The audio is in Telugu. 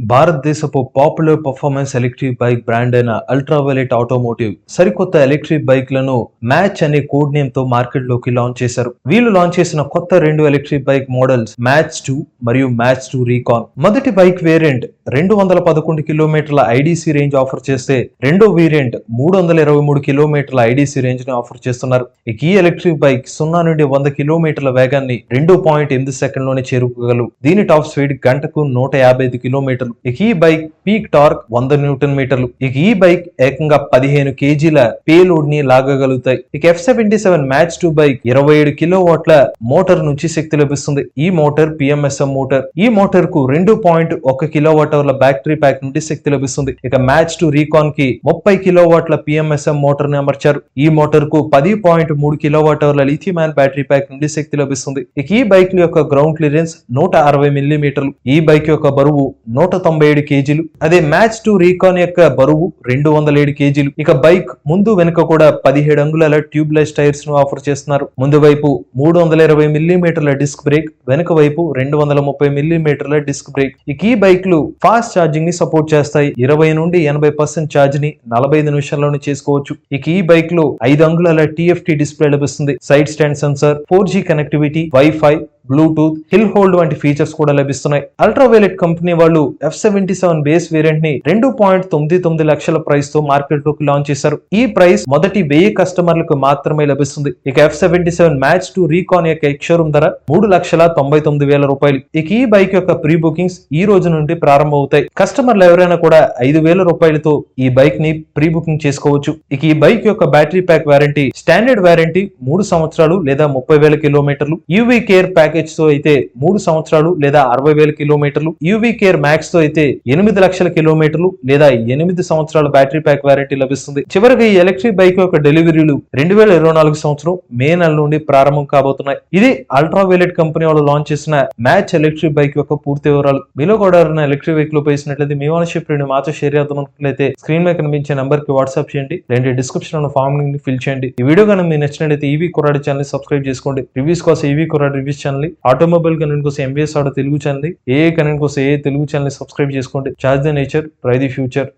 భారతదేశపు popular performance electric bike brand అయిన అల్ట్రావైలెట్ ఆటోమోటివ్ సరికొత్త ఎలక్ట్రిక్ బైక్లను మ్యాచ్ అనే కోడ్ నేమ్ తో మార్కెట్ లోకి లాంచ్ చేశారు. వీళ్ళు లాంచ్ చేసిన కొత్త రెండు ఎలక్ట్రిక్ బైక్ మోడల్స్ మ్యాచ్ 2 మరియు మ్యాచ్ 2 రీకాన్. మొదటి బైక్ వేరియంట్ 211 కిలోమీటర్ల ఐడిసి రేంజ్ ఆఫర్ చేస్తే రెండో వేరియంట్ 323 కిలోమీటర్ల ఐడిసి రేంజ్ ని ఆఫర్ చేస్తున్నారు. ఈ ఎలక్ట్రిక్ బైక్ 0 నుండి 100 కిలోమీటర్ల వేగాన్ని 2.8 సెకండ్లోనే చేరుకోగలవు. దీని టాప్ స్పీడ్ గంటకు 155 కిలోమీటర్లు. ఈ బైక్ పీక్ టార్క్ 100 న్యూటన్ మీటర్లు. ఈ బైక్ ఏకంగా 15 కేజీల పేలోడ్ ని లాగగలుగుతాయి. F77 మ్యాచ్ 2 బైక్ 27 కిలోవాట్ల మోటార్ నుంచి శక్తి లభిస్తుంది. ఈ మోటార్ PMSM మోటార్. ఈ మోటార్ కు 2.1 కిలోవాట్ అవర్ల బ్యాటరీ ప్యాక్ నుండి శక్తి లభిస్తుంది. మ్యాచ్ 2 రీకాన్ కి 30 కిలోవాట్ల PMSM మోటార్ ని అమర్చారు. ఈ మోటార్ కు 10.3 కిలోవాట్ అవర్ల లిథియం అయాన్ బ్యాటరీ ప్యాక్ నుండి శక్తి లభిస్తుంది. ఈ బైక్ యొక్క గ్రౌండ్ క్లియరెన్స్ 160 మిల్లీమీటర్లు. ఈ బైక్ యొక్క బరువు 197 కేజీలు. అదే మ్యాచ్ 2 రీకాన్ యొక్క బరువు 207 కేజీలు. బైక్ ముందు వెనుక కూడా 17 అంగుళాల ట్యూబ్లెస్ టైర్స్ ను ఆఫర్ చేస్తున్నారు. ముందు వైపు 320 మిల్లీమీటర్ల డిస్క్ బ్రేక్, వెనుక వైపు 230 మిల్లీమీటర్ల డిస్క్ బ్రేక్. ఈ బైక్లు ఫాస్ట్ ఛార్జింగ్ ని సపోర్ట్ చేస్తాయి. 20 నుండి 80% ఛార్జ్ ని 45 నిమిషాల్లోనే చేసుకోవచ్చు. ఈ బైక్ లో 5 అంగుళాల TFT డిస్ప్లే లభిస్తుంది. Side stand sensor, 4G connectivity, WiFi, Bluetooth, hill hold వంటి ఫీచర్స్ కూడా లభిస్తున్నాయి. అల్ట్రావైలెట్ కంపెనీ వాళ్ళు F77 బేస్ వేరియంట్ ని 2.99 లక్షల ప్రైస్ తో మార్కెట్ లోకి లాంచ్ చేశారు. ఈ ప్రైస్ మొదటి 1000 కస్టమర్లకు మాత్రమే లభిస్తుంది. F77 మ్యాచ్ 2 రీకాన్ యొక్క ఎక్స్-షోరూమ్ ధర 3,99,000 రూపాయలు. ఈ బైక్ యొక్క ప్రీ బుకింగ్స్ ఈ రోజు నుండి ప్రారంభమవుతాయి. కస్టమర్లు ఎవరైనా కూడా 5,000 రూపాయలతో ఈ బైక్ ని ప్రీ బుకింగ్ చేసుకోవచ్చు. ఈ బైక్ యొక్క battery pack warranty standard warranty 3 సంవత్సరాలు లేదా 30,000 కిలోమీటర్లు. యూవీ కేర్ ప్యాకేజ్ తో అయితే 3 సంవత్సరాలు లేదా 60,000 కిలోమీటర్లు. యూవీ కేర్ మ్యాక్స్ తో అయితే 8 లక్షల కిలోమీటర్లు లేదా 8 సంవత్సరాల బ్యాటరీ ప్యాక్ వారంటీ లభిస్తుంది. చివరిగా ఈ ఎలక్ట్రిక్ బైక్ యొక్క డెలివరీలు 2024 సంవత్సరం మే నెల నుండి ప్రారంభం కాబోతున్నాయి. ఇది అల్ట్రావైలెట్ కంపెనీ వాళ్ళు లాంచ్ చేసిన మ్యాచ్ ఎలక్ట్రిక్ బైక్ యొక్క పూర్తి వివరాలు. మీలో కూడా ఎవరైనా ఎలక్ట్రిక్ బైక్ లో పోయినట్లయితే మీ ఓనర్షిప్ మాతో షేర్ చేద్దామనుకున్నట్లయితే స్క్రీన్ మీద కనిపించే నంబర్ కి వాట్సాప్ చేయండి, లేదంటే డిస్క్రిప్షన్ ఉన్న ఫామ్ ని ఫిల్ చేయండి. ఈ వీడియో కనుక మీకు నచ్చినట్లయితే ఈవీ కుర్రాడి ఛానల్ సబ్స్క్రైబ్ చేసుకోండి. రివ్యూస్ కోసం ఈవీ కుర్రాడి రివ్యూస్ ఛానల్, ఆటోమొబైల్ కంటెంట్ కోసం MBS ఆటో తెలుగు ఛానల్, ఏ కంటెంట్ కోసం ఏ తెలుగు ఛానల్ సబ్స్క్రైబ్ చేసుకోండి. Charge the nature, drive the future.